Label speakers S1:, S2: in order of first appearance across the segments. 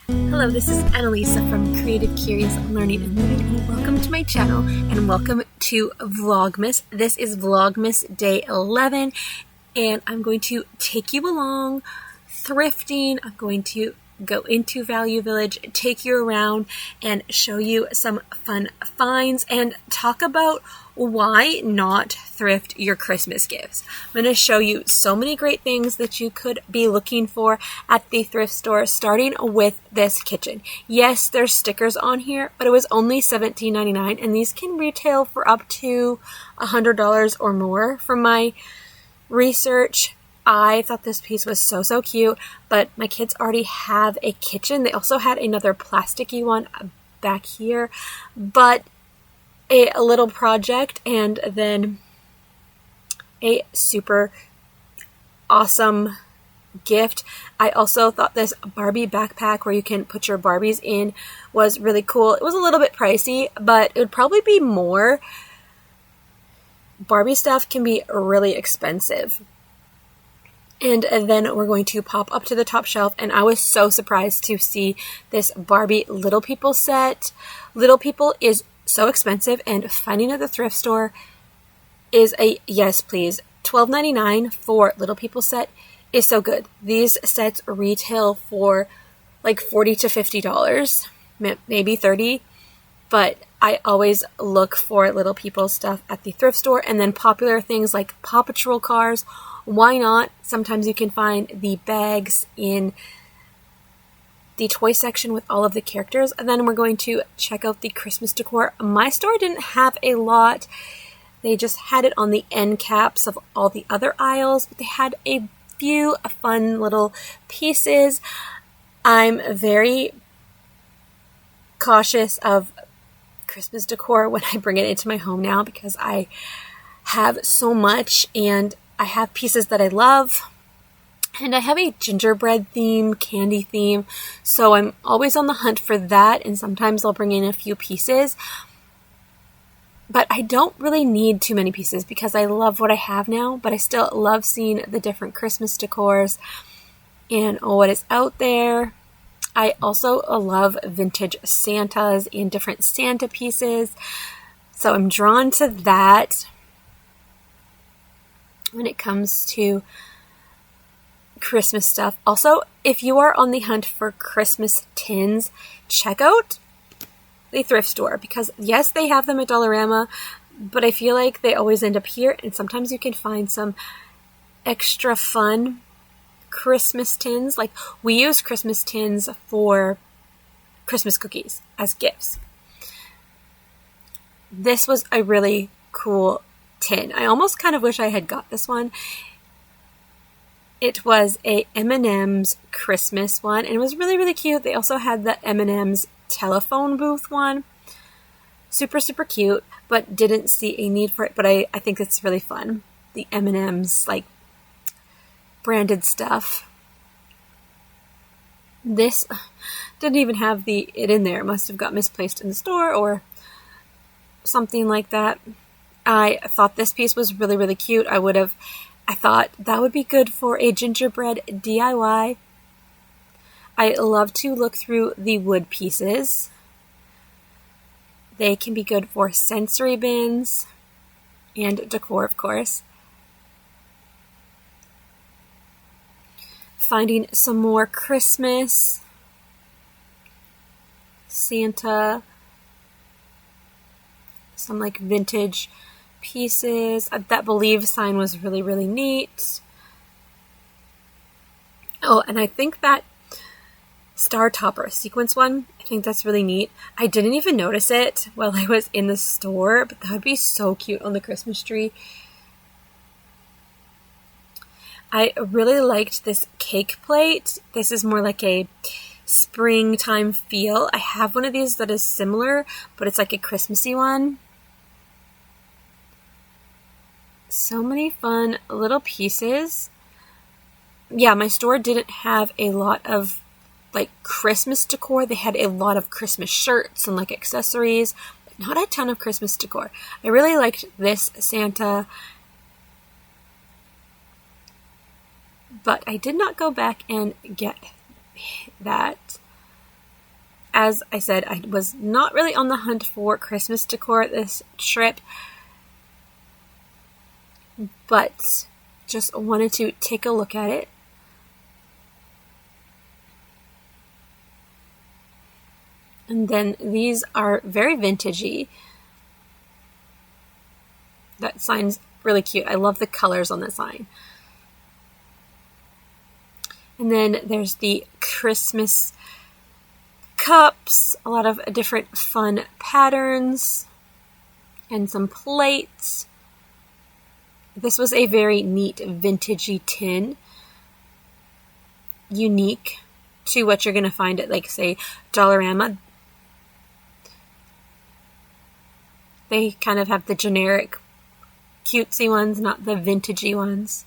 S1: Hello, this is Annalisa from Creative Curious Learning and Moving, and welcome to my channel, and welcome to Vlogmas. This is Vlogmas Day 11, and I'm going to take you along thrifting. I'm going to go into Value Village, take you around, and show you some fun finds, and talk about why not thrift your Christmas gifts. I'm going to show you so many great things that you could be looking for at the thrift store, starting with this kitchen. Yes, there's stickers on here, but it was only $17.99, and these can retail for up to $100 or more. From my research, I thought this piece was so cute, but my kids already have a kitchen. They also had another plasticky one back here, but a little project and then a super awesome gift. I also thought this Barbie backpack where you can put your Barbies in was really cool. It was a little bit pricey, but it would probably be more. Barbie stuff can be really expensive. And then we're going to pop up to the top shelf, and I was so surprised to see this Barbie Little People set. Little People is so expensive, and finding at the thrift store is a yes please. $12.99 for Little People set is so good. These sets retail for like $40 to $50, maybe $30, but I always look for Little People stuff at the thrift store. And then popular things like Paw Patrol cars, why not? Sometimes you can find the bags in the toy section with all of the characters. And then we're going to check out the Christmas decor. My store didn't have a lot. They just had it on the end caps of all the other aisles, but they had a few fun little pieces. I'm very cautious of Christmas decor when I bring it into my home now because I have so much, and I have pieces that I love. And I have a gingerbread theme, candy theme, so I'm always on the hunt for that, and sometimes I'll bring in a few pieces. But I don't really need too many pieces because I love what I have now, but I still love seeing the different Christmas decors and what is out there. I also love vintage Santas and different Santa pieces, so I'm drawn to that when it comes to Christmas stuff. Also, if you are on the hunt for Christmas tins, check out the thrift store because yes, they have them at Dollarama, but I feel like they always end up here, and sometimes you can find some extra fun Christmas tins. Like we use Christmas tins for Christmas cookies as gifts. This was a really cool tin. I almost kind of wish I had got this one. It was a M&M's Christmas one, and it was really cute. They also had the M&M's telephone booth one. Super cute, but didn't see a need for it, but I think it's really fun. The M&M's like branded stuff. This didn't even have it in there. It must have got misplaced in the store or something like that. I thought this piece was really cute. I thought that would be good for a gingerbread DIY. I love to look through the wood pieces. They can be good for sensory bins and decor, of course. Finding some more Christmas, Santa, some like vintage pieces. That Believe sign was really neat. Oh, and I think that star topper sequence one, I think that's really neat. I didn't even notice it while I was in the store, but that would be so cute on the Christmas tree. I really liked this cake plate. This is more like a springtime feel. I have one of these that is similar, but it's like a Christmassy one. So many fun little pieces. Yeah, my store didn't have a lot of like Christmas decor. They had a lot of Christmas shirts and like accessories, but not a ton of Christmas decor. I really liked this Santa, but I did not go back and get that. as I said, I was not really on the hunt for Christmas decor this trip, but just wanted to take a look at it. And then these are very vintagey. That sign's really cute. I love the colors on the sign. And then there's the Christmas cups, a lot of different fun patterns, and some plates. This was a very neat vintagey tin, unique to what you're going to find at, like, say, Dollarama. They kind of have the generic cutesy ones, not the vintagey ones.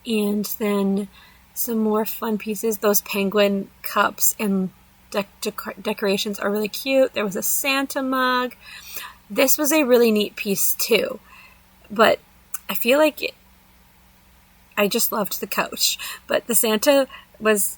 S1: And then some more fun pieces. Those penguin cups and decorations are really cute. There was a Santa mug. This was a really neat piece too, but I feel like I just loved the couch. But the Santa was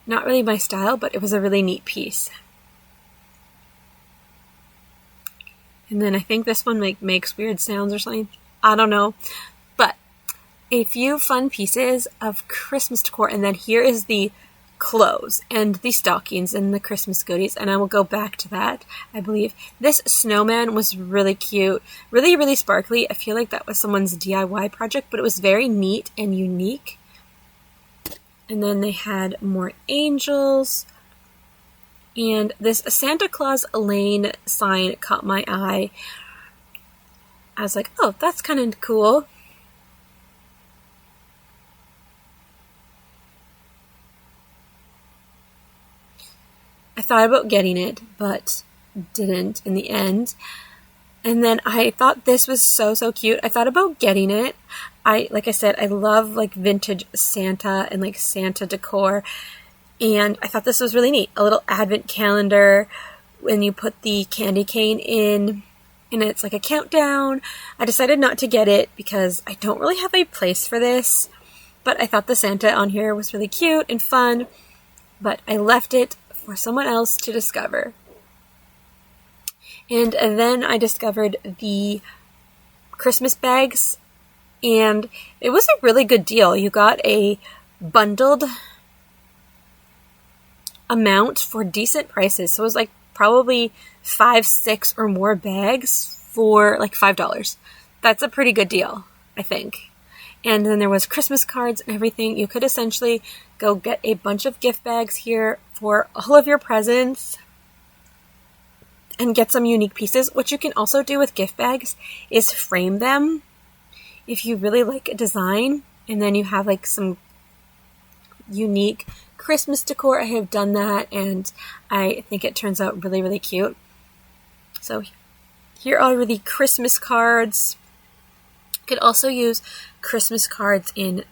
S1: not really my style, but it was a really neat piece. And then I think this one makes weird sounds or something. I don't know. But a few fun pieces of Christmas decor. And then here is the clothes and the stockings and the Christmas goodies. And I will go back to that, I believe. This snowman was really cute. Really, really sparkly. I feel like that was someone's DIY project, but it was very neat and unique. And then they had more angels. And this Santa Claus Lane sign caught my eye. I was like, oh, that's kind of cool. I thought about getting it, but didn't in the end. And then I thought this was so, so cute. I thought about getting it. Like I said, I love like vintage Santa and like Santa decor. And I thought this was really neat. A little advent calendar when you put the candy cane in, and it's like a countdown. I decided not to get it because I don't really have a place for this, but I thought the Santa on here was really cute and fun, but I left it for someone else to discover. And then I discovered the Christmas bags, and it was a really good deal. You got a bundled amount for decent prices. So it was like probably 5, 6 or more bags for like $5. That's a pretty good deal, I think. And then there was Christmas cards and everything. You could essentially go get a bunch of gift bags here for all of your presents and get some unique pieces. What you can also do with gift bags is frame them if you really like a design, and then you have like some unique Christmas decor. I have done that, and I think it turns out really, really cute. So here are the Christmas cards. You could also use Christmas cards in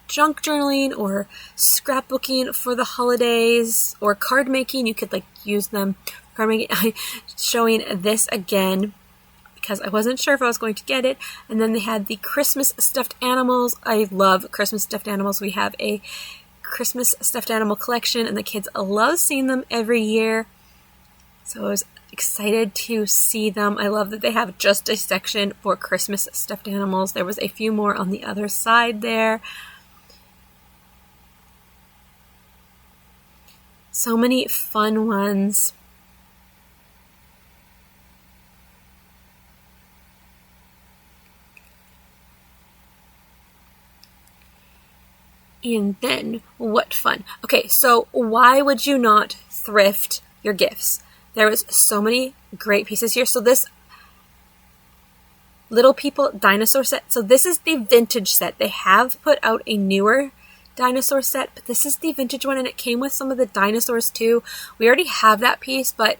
S1: junk journaling or scrapbooking for the holidays, or card making. You could like use them for card making. I'm showing this again because I wasn't sure if I was going to get it. And then they had the Christmas stuffed animals. I love Christmas stuffed animals. We have a Christmas stuffed animal collection, and the kids love seeing them every year. So I was excited to see them. I love that they have just a section for Christmas stuffed animals. There was a few more on the other side there. So many fun ones. And then, what fun. Okay, so why would you not thrift your gifts? There was so many great pieces here. So this Little People dinosaur set. So this is the vintage set. They have put out a newer dinosaur set, but this is the vintage one, and it came with some of the dinosaurs too. We already have that piece, but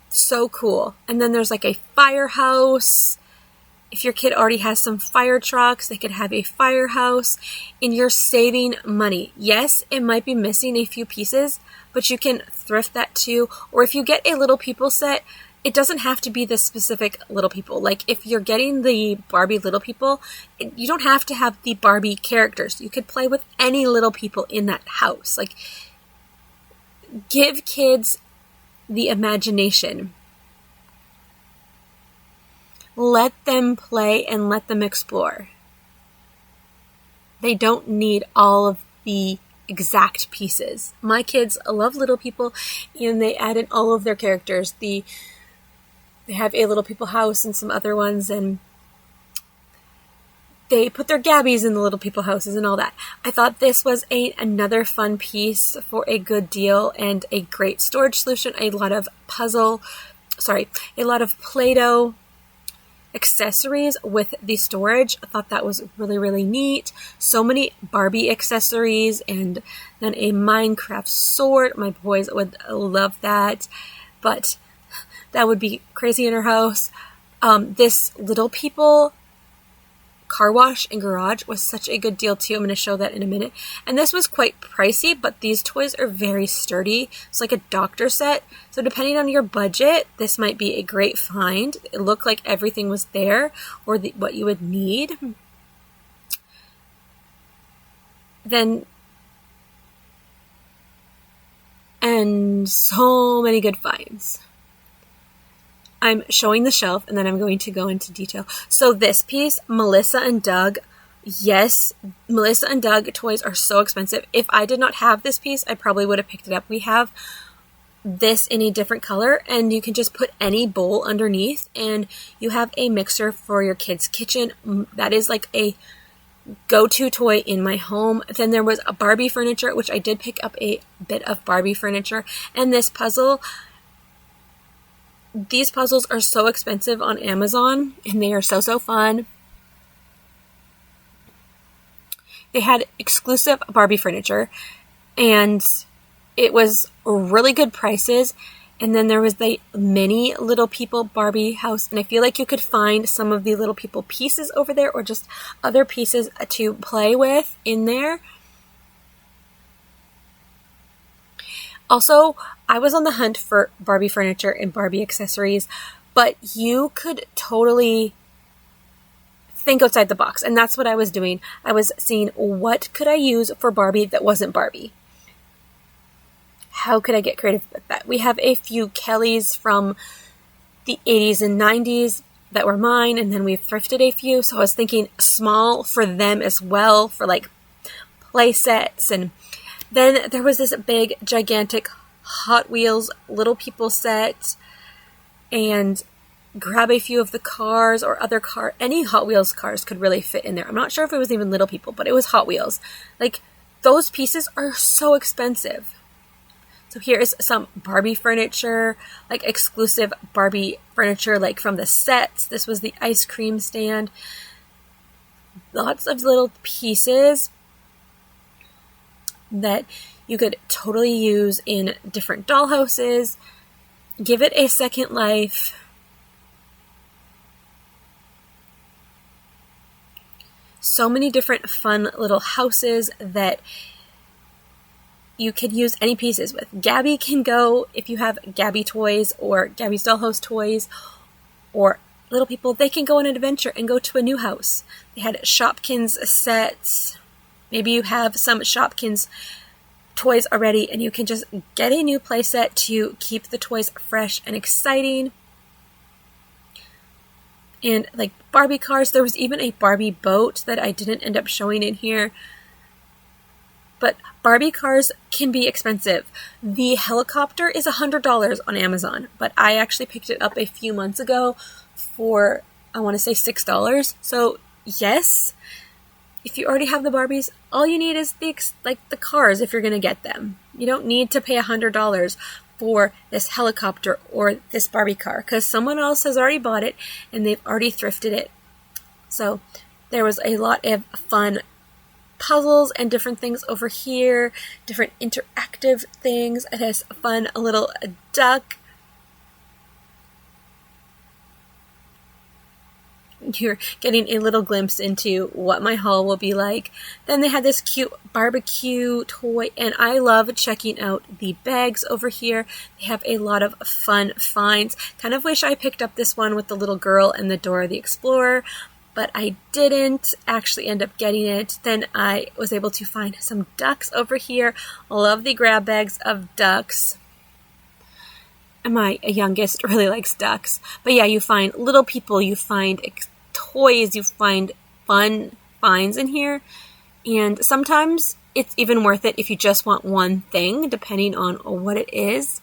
S1: so cool. And then there's like a firehouse. If your kid already has some fire trucks, they could have a firehouse, and you're saving money. Yes, it might be missing a few pieces, but you can thrift that too. Or if you get a Little People set, it doesn't have to be the specific Little People. Like if you're getting the Barbie Little People, you don't have to have the Barbie characters. You could play with any Little People in that house. Like, give kids the imagination. Let them play and let them explore. They don't need all of the exact pieces. My kids love Little People, and they add in all of their characters. They have a Little People house and some other ones, and they put their Gabbies in the Little People houses and all that. I thought this was another fun piece for a good deal and a great storage solution. A lot of Play-Doh accessories with the storage. I thought that was really, really neat. So many Barbie accessories, and then a Minecraft sword. My boys would love that, but that would be crazy in our house. This Little People car wash and garage was such a good deal too. I'm going to show that in a minute. And this was quite pricey, but these toys are very sturdy. It's like a doctor set. So depending on your budget, this might be a great find. It looked like everything was there, or what you would need. And so many good finds. I'm showing the shelf, and then I'm going to go into detail. So this piece, Melissa and Doug. Yes, Melissa and Doug toys are so expensive. If I did not have this piece, I probably would have picked it up. We have this in a different color, and you can just put any bowl underneath, and you have a mixer for your kids' kitchen. That is like a go-to toy in my home. Then there was a Barbie furniture, which I did pick up a bit of Barbie furniture, and this puzzle. These puzzles are so expensive on Amazon, and they are so fun. They had exclusive Barbie furniture, and it was really good prices. And then there was the mini Little People Barbie house, and I feel like you could find some of the Little People pieces over there, or just other pieces to play with in there. Also, I was on the hunt for Barbie furniture and Barbie accessories, but you could totally think outside the box, and that's what I was doing. I was seeing, what could I use for Barbie that wasn't Barbie? How could I get creative with that? We have a few Kellys from the 80s and 90s that were mine, and then we've thrifted a few, so I was thinking small for them as well, for like play sets. And then there was this big, gigantic Hot Wheels Little People set, and grab a few of the cars or other any Hot Wheels cars could really fit in there. I'm not sure if it was even Little People, but it was Hot Wheels. Like, those pieces are so expensive. So here is some Barbie furniture, like exclusive Barbie furniture, like from the sets. This was the ice cream stand. Lots of little pieces that you could totally use in different dollhouses. Give it a second life. So many different fun little houses that you could use any pieces with. Gabby can go, if you have Gabby toys or Gabby's Dollhouse toys or Little People, they can go on an adventure and go to a new house. They had Shopkins sets. Maybe you have some Shopkins toys already, and you can just get a new play set to keep the toys fresh and exciting. And like Barbie cars, there was even a Barbie boat that I didn't end up showing in here. But Barbie cars can be expensive. The helicopter is $100 on Amazon, but I actually picked it up a few months ago for, I want to say $6. So yes, if you already have the Barbies, all you need is the cars if you're going to get them. You don't need to pay $100 for this helicopter or this Barbie car, because someone else has already bought it and they've already thrifted it. So there was a lot of fun puzzles and different things over here, different interactive things. It has a fun little duck. you're getting a little glimpse into what my haul will be like. Then they had this cute barbecue toy, and I love checking out the bags over here. They have a lot of fun finds. Kind of wish I picked up this one with the little girl and the Dora the Explorer, but I didn't actually end up getting it. Then I was able to find some ducks over here. I love the grab bags of ducks. And my youngest really likes ducks. But yeah, you find little people, you find toys, you find fun finds in here. And sometimes it's even worth it if you just want one thing, depending on what it is.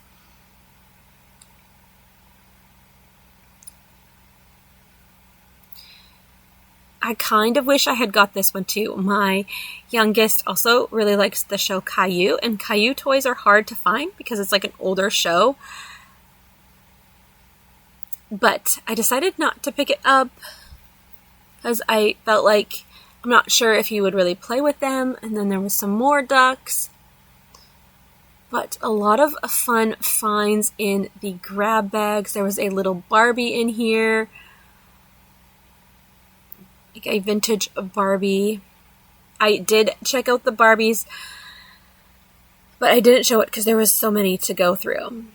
S1: I kind of wish I had got this one too. My youngest also really likes the show Caillou, and Caillou toys are hard to find because it's like an older show. But I decided not to pick it up because I felt like I'm not sure if you would really play with them. And then there was some more ducks. But a lot of fun finds in the grab bags. There was a little Barbie in here. Like a vintage Barbie. I did check out the Barbies, but I didn't show it because there was so many to go through.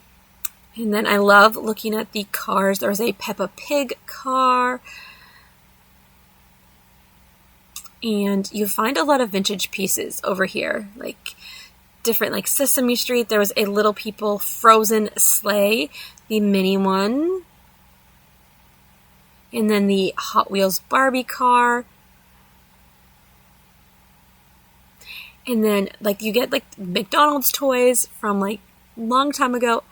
S1: And then I love looking at the cars. There was a Peppa Pig car. And you find a lot of vintage pieces over here. Like different, like Sesame Street. There was a Little People Frozen sleigh. The mini one. And then the Hot Wheels Barbie car. And then like you get like McDonald's toys from like long time ago.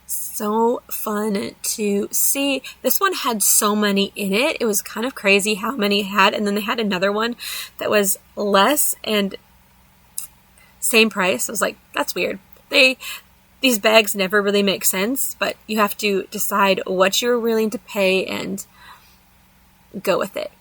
S1: So fun to see. This one had so many in it. It was kind of crazy how many it had. And then they had another one that was less and same price. I was like, that's weird. These bags never really make sense, but you have to decide what you're willing to pay and go with it.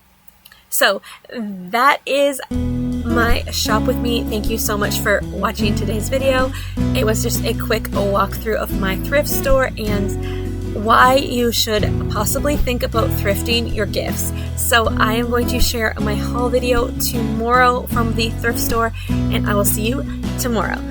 S1: So that is my shop with me. Thank you so much for watching today's video. It was just a quick walkthrough of my thrift store and why you should possibly think about thrifting your gifts. So I am going to share my haul video tomorrow from the thrift store, and I will see you tomorrow.